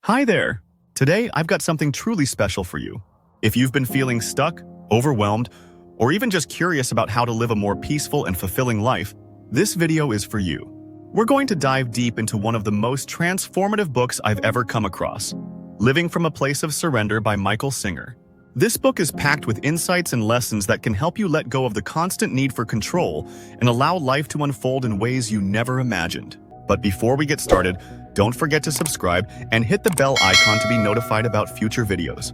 Hi there! Today, I've got something truly special for you. If you've been feeling stuck, overwhelmed, or even just curious about how to live a more peaceful and fulfilling life, this video is for you. We're going to dive deep into one of the most transformative books I've ever come across, Living from a Place of Surrender by Michael Singer. This book is packed with insights and lessons that can help you let go of the constant need for control and allow life to unfold in ways you never imagined. But before we get started, don't forget to subscribe and hit the bell icon to be notified about future videos.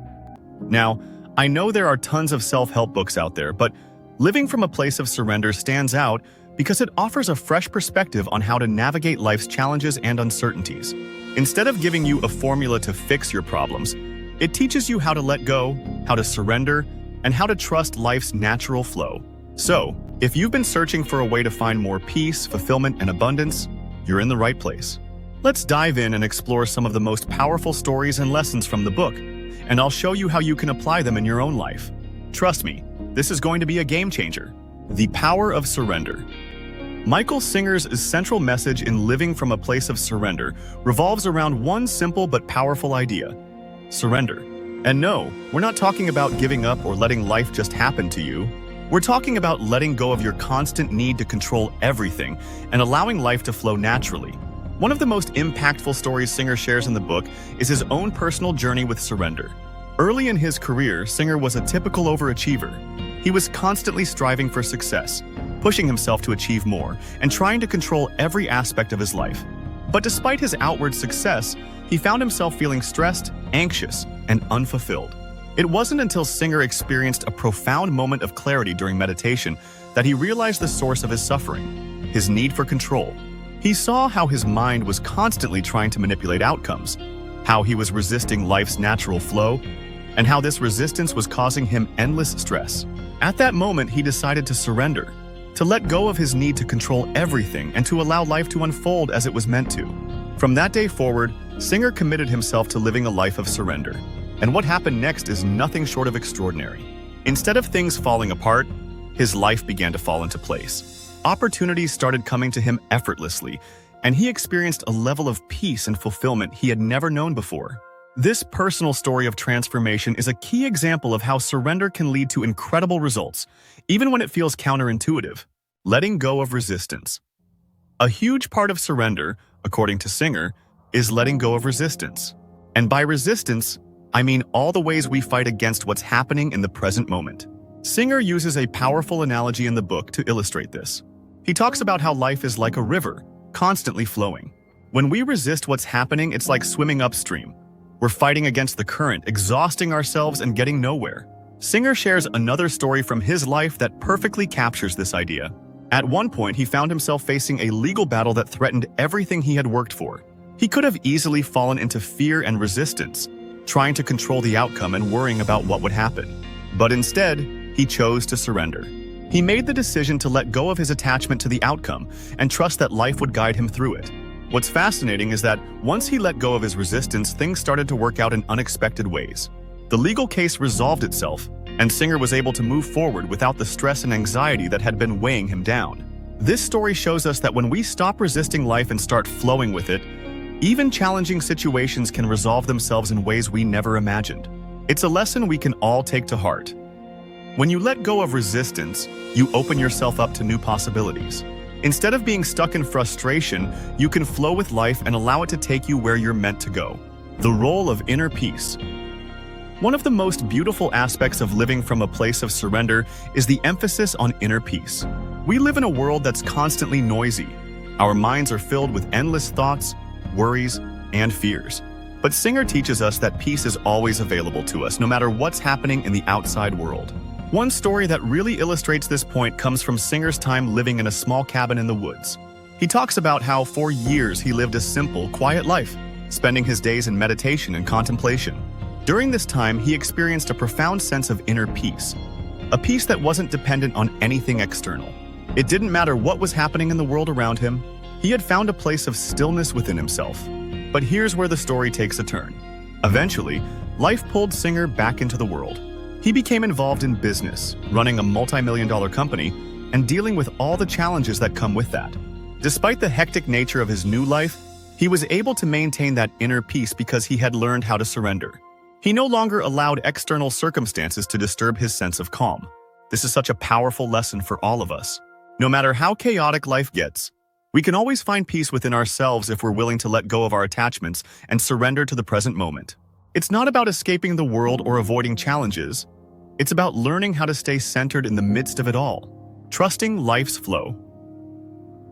Now, I know there are tons of self-help books out there, but Living from a Place of Surrender stands out because it offers a fresh perspective on how to navigate life's challenges and uncertainties. Instead of giving you a formula to fix your problems, it teaches you how to let go, how to surrender, and how to trust life's natural flow. So, if you've been searching for a way to find more peace, fulfillment, and abundance, you're in the right place. Let's dive in and explore some of the most powerful stories and lessons from the book, and I'll show you how you can apply them in your own life. Trust me, this is going to be a game changer. The Power of Surrender. Michael Singer's central message in Living from a Place of Surrender revolves around one simple but powerful idea: surrender. And no, we're not talking about giving up or letting life just happen to you. We're talking about letting go of your constant need to control everything and allowing life to flow naturally. One of the most impactful stories Singer shares in the book is his own personal journey with surrender. Early in his career, Singer was a typical overachiever. He was constantly striving for success, pushing himself to achieve more, and trying to control every aspect of his life. But despite his outward success, he found himself feeling stressed, anxious, and unfulfilled. It wasn't until Singer experienced a profound moment of clarity during meditation that he realized the source of his suffering: his need for control. He saw how his mind was constantly trying to manipulate outcomes, how he was resisting life's natural flow, and how this resistance was causing him endless stress. At that moment, he decided to surrender, to let go of his need to control everything and to allow life to unfold as it was meant to. From that day forward, Singer committed himself to living a life of surrender. And what happened next is nothing short of extraordinary. Instead of things falling apart, his life began to fall into place. Opportunities started coming to him effortlessly, and he experienced a level of peace and fulfillment he had never known before. This personal story of transformation is a key example of how surrender can lead to incredible results, even when it feels counterintuitive. Letting go of resistance. A huge part of surrender, according to Singer, is letting go of resistance. And by resistance, I mean all the ways we fight against what's happening in the present moment. Singer uses a powerful analogy in the book to illustrate this. He talks about how life is like a river, constantly flowing. When we resist what's happening, it's like swimming upstream. We're fighting against the current, exhausting ourselves and getting nowhere. Singer shares another story from his life that perfectly captures this idea. At one point, he found himself facing a legal battle that threatened everything he had worked for. He could have easily fallen into fear and resistance, trying to control the outcome and worrying about what would happen. But instead, he chose to surrender. He made the decision to let go of his attachment to the outcome and trust that life would guide him through it. What's fascinating is that once he let go of his resistance, things started to work out in unexpected ways. The legal case resolved itself, and Singer was able to move forward without the stress and anxiety that had been weighing him down. This story shows us that when we stop resisting life and start flowing with it, even challenging situations can resolve themselves in ways we never imagined. It's a lesson we can all take to heart. When you let go of resistance, you open yourself up to new possibilities. Instead of being stuck in frustration, you can flow with life and allow it to take you where you're meant to go. The role of inner peace. One of the most beautiful aspects of living from a place of surrender is the emphasis on inner peace. We live in a world that's constantly noisy. Our minds are filled with endless thoughts, worries, and fears. But Singer teaches us that peace is always available to us, no matter what's happening in the outside world. One story that really illustrates this point comes from Singer's time living in a small cabin in the woods. He talks about how for years he lived a simple, quiet life, spending his days in meditation and contemplation. During this time, he experienced a profound sense of inner peace, a peace that wasn't dependent on anything external. It didn't matter what was happening in the world around him. He had found a place of stillness within himself. But here's where the story takes a turn. Eventually, life pulled Singer back into the world. He became involved in business, running a multi-million-dollar company, and dealing with all the challenges that come with that. Despite the hectic nature of his new life, He was able to maintain that inner peace because he had learned how to surrender. He no longer allowed external circumstances to disturb his sense of calm. This is such a powerful lesson for all of us. No matter how chaotic life gets, we can always find peace within ourselves if we're willing to let go of our attachments and surrender to the present moment. It's not about escaping the world or avoiding challenges. It's about learning how to stay centered in the midst of it all, trusting life's flow.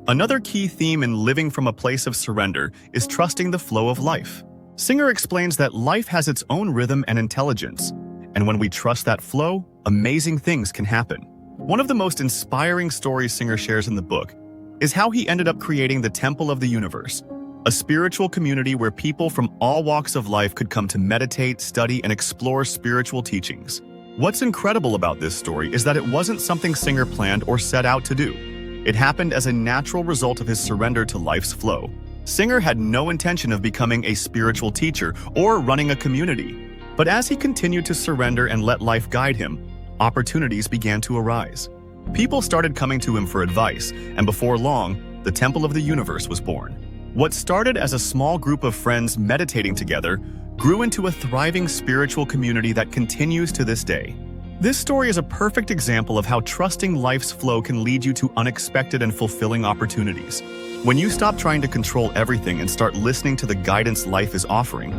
Another key theme in living from a place of surrender is trusting the flow of life. Singer explains that life has its own rhythm and intelligence, and when we trust that flow, amazing things can happen. One of the most inspiring stories Singer shares in the book is how he ended up creating the Temple of the Universe, a spiritual community where people from all walks of life could come to meditate, study, and explore spiritual teachings. What's incredible about this story is that it wasn't something Singer planned or set out to do. It happened as a natural result of his surrender to life's flow. Singer had no intention of becoming a spiritual teacher or running a community. But as he continued to surrender and let life guide him, opportunities began to arise. People started coming to him for advice, and before long, the Temple of the Universe was born. What started as a small group of friends meditating together grew into a thriving spiritual community that continues to this day. This story is a perfect example of how trusting life's flow can lead you to unexpected and fulfilling opportunities. When you stop trying to control everything and start listening to the guidance life is offering,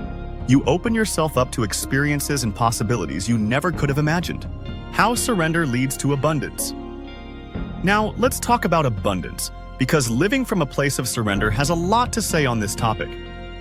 you open yourself up to experiences and possibilities you never could have imagined. How surrender leads to abundance. Now, let's talk about abundance, because living from a place of surrender has a lot to say on this topic.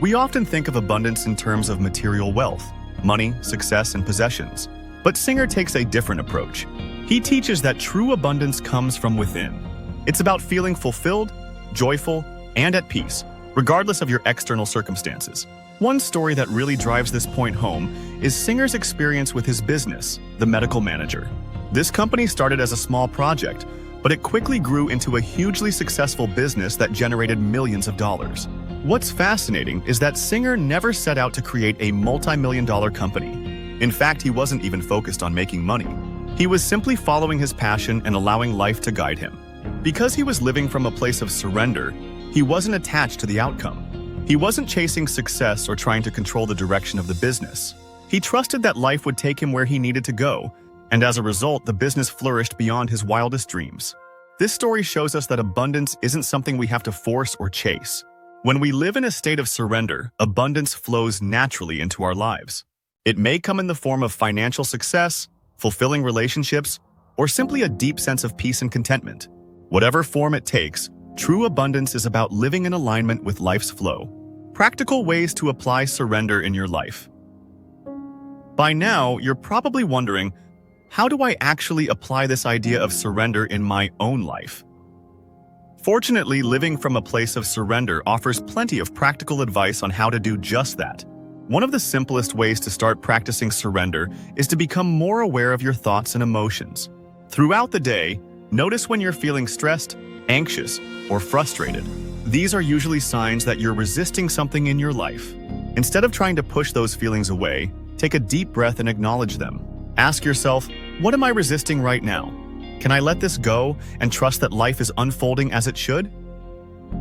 We often think of abundance in terms of material wealth, money, success, and possessions. But Singer takes a different approach. He teaches that true abundance comes from within. It's about feeling fulfilled, joyful, and at peace, regardless of your external circumstances. One story that really drives this point home is Singer's experience with his business, The Medical Manager. This company started as a small project, but it quickly grew into a hugely successful business that generated millions of dollars. What's fascinating is that Singer never set out to create a multi-million-dollar company. In fact, he wasn't even focused on making money. He was simply following his passion and allowing life to guide him. Because he was living from a place of surrender, he wasn't attached to the outcome. He wasn't chasing success or trying to control the direction of the business. He trusted that life would take him where he needed to go, and as a result, the business flourished beyond his wildest dreams. This story shows us that abundance isn't something we have to force or chase. When we live in a state of surrender, abundance flows naturally into our lives. It may come in the form of financial success, fulfilling relationships, or simply a deep sense of peace and contentment. Whatever form it takes, true abundance is about living in alignment with life's flow. Practical ways to apply surrender in your life. By now, you're probably wondering, how do I actually apply this idea of surrender in my own life? Fortunately, living from a place of surrender offers plenty of practical advice on how to do just that. One of the simplest ways to start practicing surrender is to become more aware of your thoughts and emotions. Throughout the day, notice when you're feeling stressed, anxious, or frustrated. These are usually signs that you're resisting something in your life. Instead of trying to push those feelings away, take a deep breath and acknowledge them. Ask yourself, what am I resisting right now? Can I let this go and trust that life is unfolding as it should?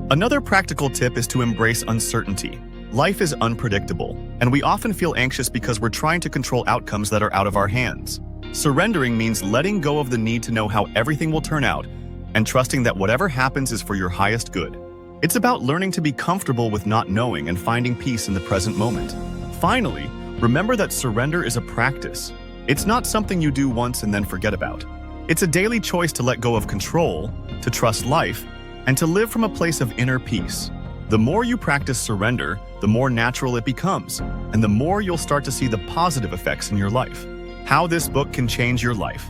Another practical tip is to embrace uncertainty. Life is unpredictable, and we often feel anxious because we're trying to control outcomes that are out of our hands. Surrendering means letting go of the need to know how everything will turn out and trusting that whatever happens is for your highest good. It's about learning to be comfortable with not knowing and finding peace in the present moment. Finally, remember that surrender is a practice. It's not something you do once and then forget about. It's a daily choice to let go of control, to trust life, and to live from a place of inner peace. The more you practice surrender, the more natural it becomes, and the more you'll start to see the positive effects in your life. How this book can change your life.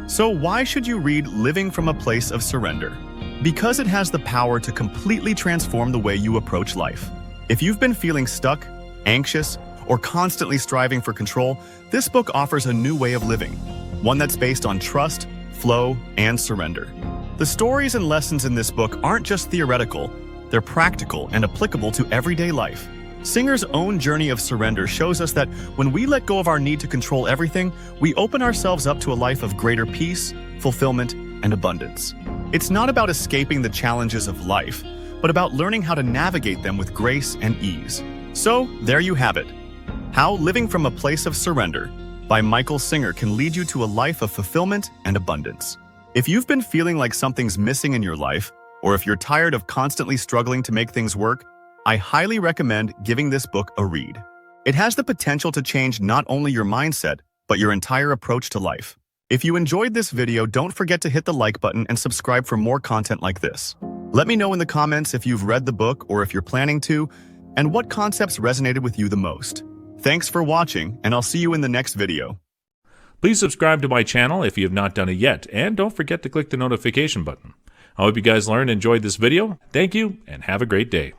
So why should you read Living from a Place of Surrender? Because it has the power to completely transform the way you approach life. If you've been feeling stuck, anxious, or constantly striving for control, this book offers a new way of living, one that's based on trust, flow, and surrender. The stories and lessons in this book aren't just theoretical, they're practical and applicable to everyday life. Singer's own journey of surrender shows us that when we let go of our need to control everything, we open ourselves up to a life of greater peace, fulfillment, and abundance. It's not about escaping the challenges of life, but about learning how to navigate them with grace and ease. So, there you have it. How Living from a Place of Surrender by Michael Singer can lead you to a life of fulfillment and abundance. If you've been feeling like something's missing in your life, or if you're tired of constantly struggling to make things work, I highly recommend giving this book a read. It has the potential to change not only your mindset, but your entire approach to life. If you enjoyed this video, don't forget to hit the like button and subscribe for more content like this. Let me know in the comments if you've read the book or if you're planning to, and what concepts resonated with you the most. Thanks for watching, and I'll see you in the next video. Please subscribe to my channel if you have not done it yet, and don't forget to click the notification button. I hope you guys learned and enjoyed this video. Thank you, and have a great day.